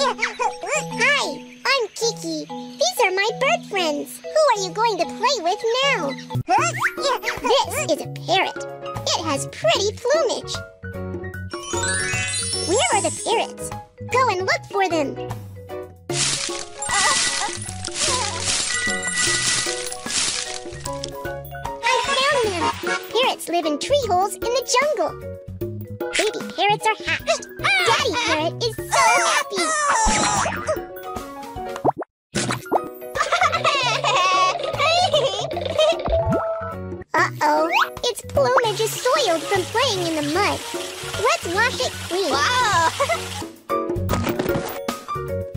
Hi, I'm Kiki. These are my bird friends. Who are you going to play with now? This is a parrot. It has pretty plumage. Where are the parrots? Go and look for them. I found them. Parrots live in tree holes in the jungle. Baby parrots are hatched. Daddy parrot is so happy. Uh-oh, its plumage is soiled from playing in the mud. Let's wash it clean. Wow!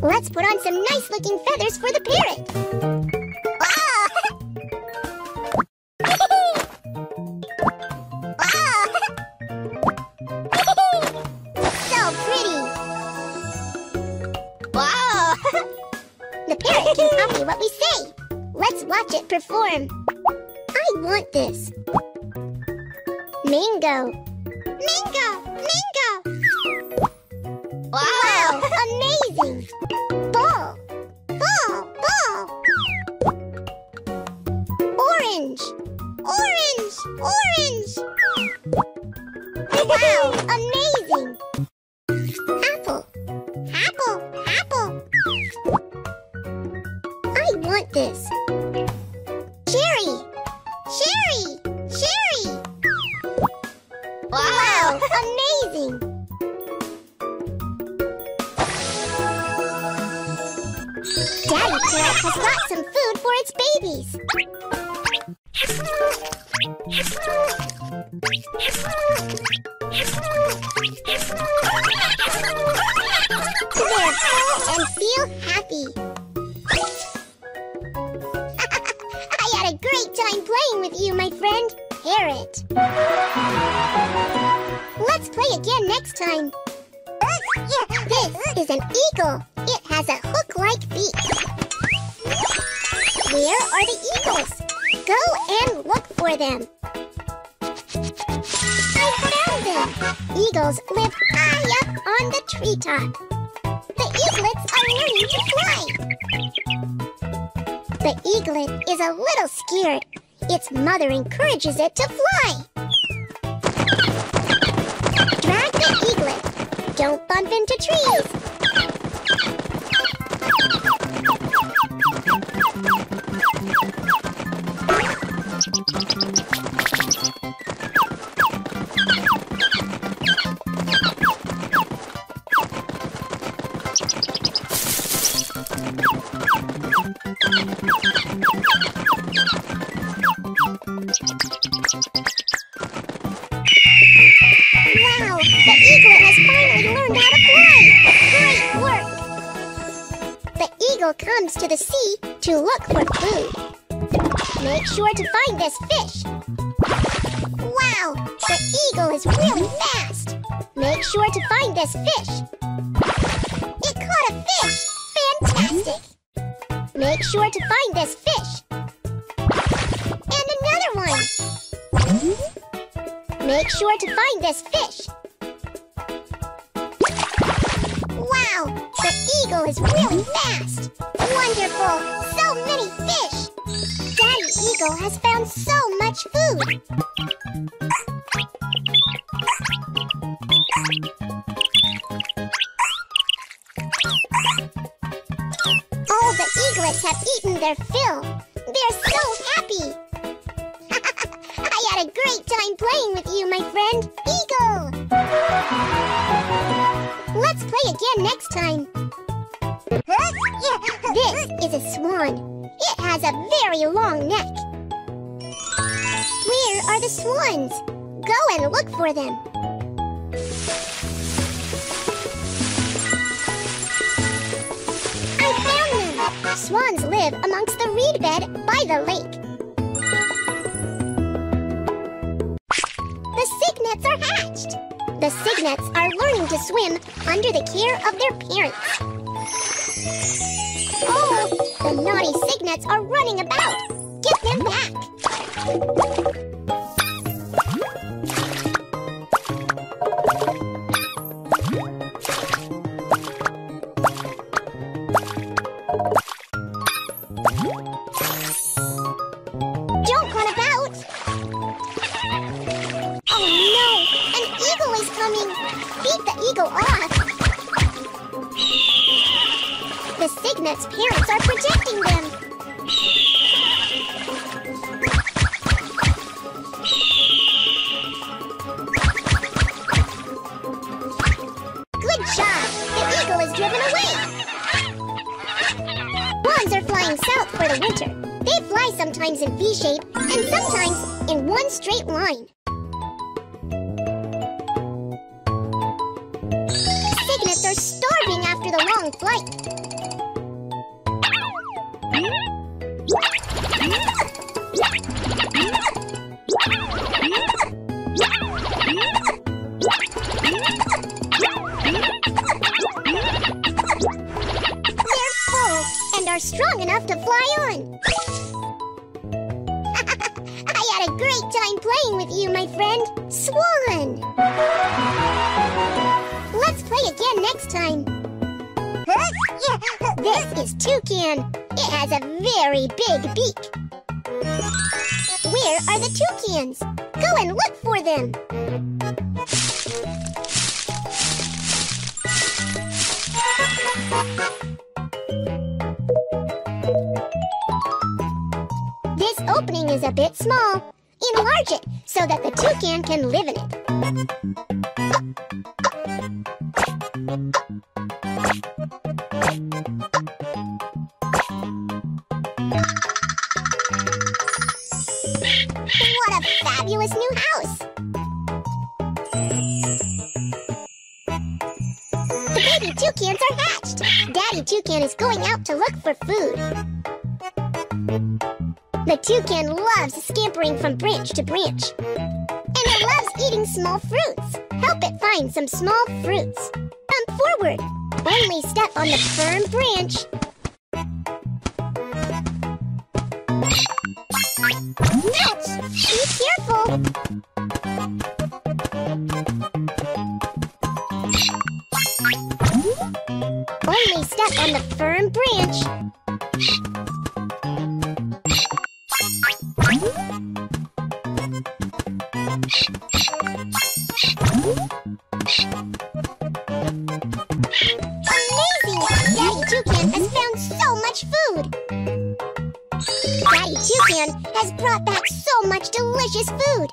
Let's put on some nice-looking feathers for the parrot. So pretty. Wow! The parrot can copy what we say. Let's watch it perform. I want this. Mango. Mango! Mango! Wow! Amazing! Ball! Ball! Ball! Orange! Orange! Orange! Wow! Amazing! Apple! Apple! Apple! I want this. Cherry! Cherry! Cherry! Wow! Amazing! Daddy Parrot has got some food for its babies. They're full and feel happy. I had a great time playing with you, my friend, Parrot. Let's play again next time. This is an eagle. It has a hook-like beak. Where are the eagles? Go and look for them. I found them. Eagles live high up on the treetop. The eaglets are learning to fly. The eaglet is a little scared. Its mother encourages it to fly. Drag the eaglet. Don't bump into trees. Wow! The eaglet has finally learned how to fly! Great work! The eagle comes to the sea to look for food. Make sure to find this fish. Wow! The eagle is really fast! Make sure to find this fish. It caught a fish! Fantastic! Make sure to find this fish. And another one! Make sure to find this fish. Wow! The eagle is really fast! Wonderful! So many fish! Daddy Eagle has found so much food! All the eaglets have eaten their fill. They're so happy! I had a great time playing with you, my friend, Eagle! Let's play again next time. This is a swan. It has a very long neck. Where are the swans? Go and look for them. I found them! Swans live amongst the reed bed by the lake. The cygnets are hatched. The cygnets are learning to swim under the care of their parents. Oh, the naughty cygnets are running about. Get them back. Cygnet's parents are protecting them. Good job! The eagle is driven away. Swans are flying south for the winter. They fly sometimes in V shape and sometimes in one straight line. Cygnets are starving after the long flight. They're full and are strong enough to fly on. I had a great time playing with you, my friend, Swan. Let's play again next time. This is Toucan. It has a very big beak. Where are the toucans? Go and look for them. This opening is a bit small. Enlarge it so that the toucan can live in it. What a fabulous new house! The baby toucans are hatched. Daddy Toucan is going out to look for food. The toucan loves scampering from branch to branch. And it loves eating small fruits. Help it find some small fruits. Come forward. Only step on the firm branch. Ouch! Be careful! Only step on the firm branch. Amazing! Daddy Toucan has found so much food! Daddy Toucan has brought back so much delicious food!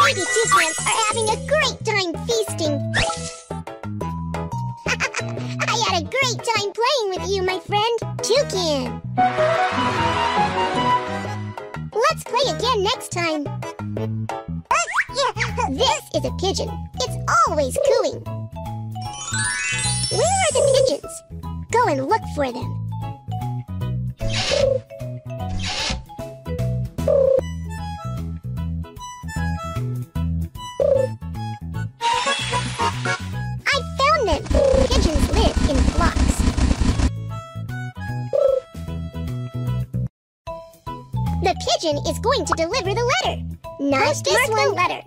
Baby toucans are having a great time feasting! I had a great time playing with you, my friend, Toucan! Let's play again next time! This is a pigeon. It's always cooing. Where are the pigeons? Go and look for them. I found them! Pigeons live in flocks. The pigeon is going to deliver the letter. Not this one. Letter.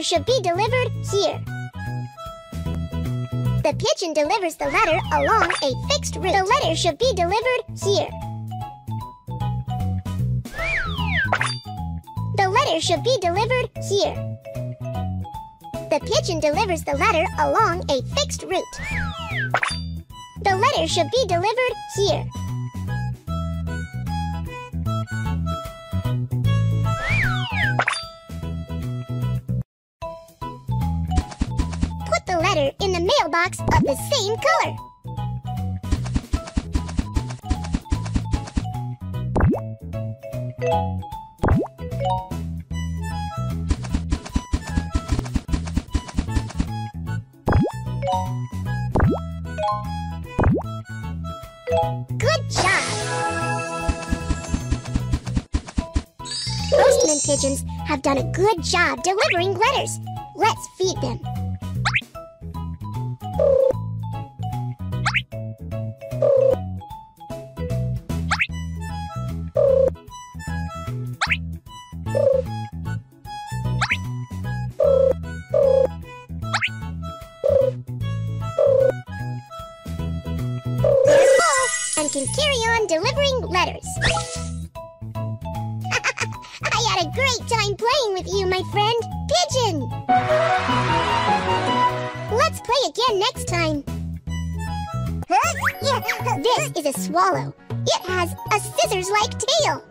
Should be delivered here. The pigeon delivers the letter along a fixed route. The letter should be delivered here. The letter should be delivered here. The pigeon delivers the letter along a fixed route. The letter should be delivered here. In the mailbox of the same color. Good job! Postman pigeons have done a good job delivering letters. Let's feed them. They're full and can carry on delivering letters. I had a great time playing with you, my friend, Pigeon. Let's play again next time. This is a swallow. It has a scissors-like tail.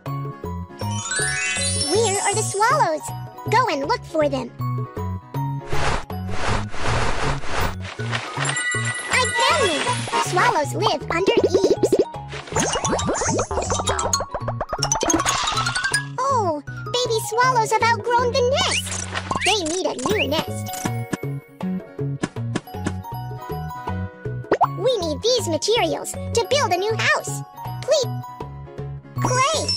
Where are the swallows? Go and look for them. I found them. Swallows live under eaves. Oh, baby swallows have outgrown the nest. They need a new nest. We need these materials to build a new house. Please. Clay.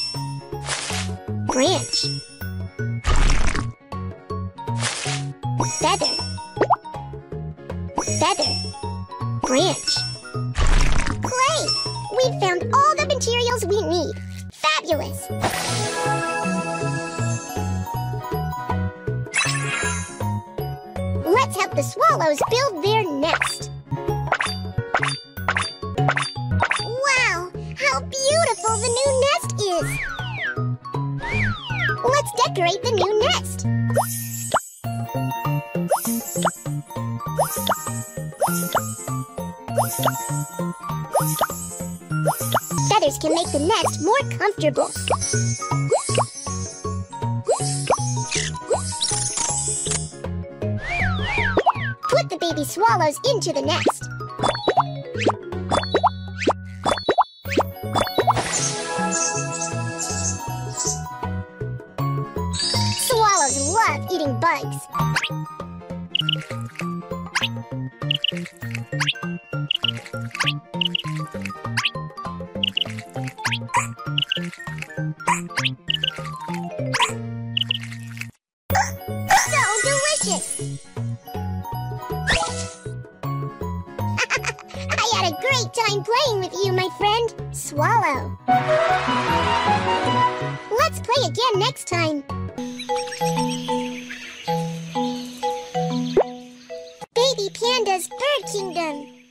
Branch. Feather. Feather. Branch. Clay. We've found all the materials we need. Fabulous. Let's help the swallows build their nest. Wow, how beautiful the new nest is! Let's decorate the new nest. Feathers can make the nest more comfortable. Put the baby swallows into the nest. Swallows love eating bugs. So delicious! I had a great time playing with you, my friend, Swallow. Let's play again next time. Baby Panda's Bird Kingdom.